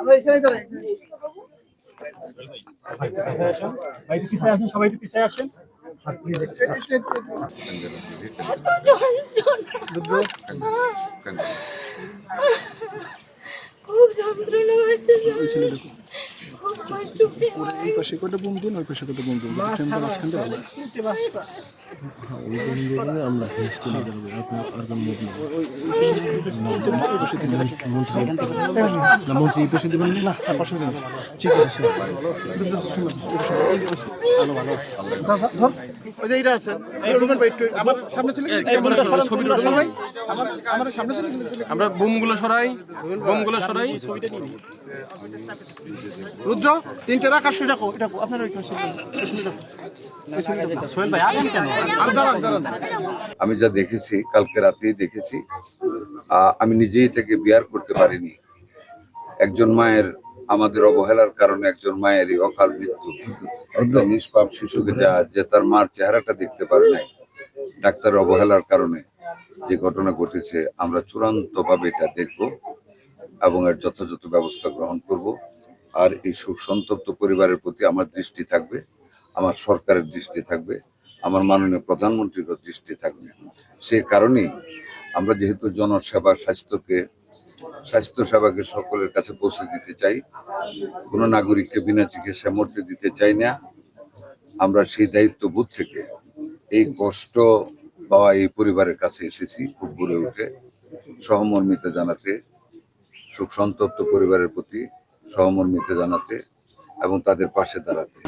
আমরা এখানেই দাঁড়াই। ভাই পিছিয়ে আসেন, সবাই একটু পিছিয়ে আসেন। খুব যন্ত্রণা হয়েছে, খুব কষ্ট এই পাশে কটা বুম দিন, ওই পাশে কটা বুম দিন। তিনটে বাচ্চা। আমরা হিস্ট্রি করবো আর কোন মুভ নেই মন্ত্রী পেশে দেবেন না ঠিক আছে ওই যে এটা আছে আমার সামনে ছিল ভাই, আমার সামনে ছিল। আমরা বুমগুলো সরাই, বুমগুলো সরাই। রুদ্র তিনটে রাখার সুযোগ এটা আপনার ওই কাছে সোহেল ভাই আছেন কেন? আমি যা দেখেছি কালকে রাতেই দেখেছি, আমি নিজেই এটাকে বিয়ার করতে পারিনি। একজন মায়ের আমাদের অবহেলার কারণে একজন মায়েরই অকাল মৃত্যু, একটা নিষ্পাপ শিশুকে যে তার মার চেহারাটা দেখতে পারে নাই, ডাক্তারের অবহেলার কারণে যে ঘটনা ঘটেছে, আমরা চূড়ান্তভাবে এটা দেখব এবং এর যথাযথ ব্যবস্থা গ্রহণ করব। আর এই শোক সন্তপ্ত পরিবারের প্রতি আমার দৃষ্টি থাকবে, আমার সরকারের দৃষ্টি থাকবে, আমার মাননীয় প্রধানমন্ত্রীরও দৃষ্টি থাকবে। সে কারণেই আমরা যেহেতু জনসেবা স্বাস্থ্য সেবাকে সকলের কাছে পৌঁছে দিতে চাই, কোনো নাগরিককে বিনা চিকিৎসা মরতে দিতে চাই না, আমরা সেই দায়িত্ববোধ থেকে এই কষ্ট পাওয়া এই পরিবারের কাছে এসেছি খুব ভোরে উঠে সহমর্মিতা জানাতে, শোক সন্তপ্ত পরিবারের প্রতি সহমর্মিতা জানাতে এবং তাদের পাশে দাঁড়াতে।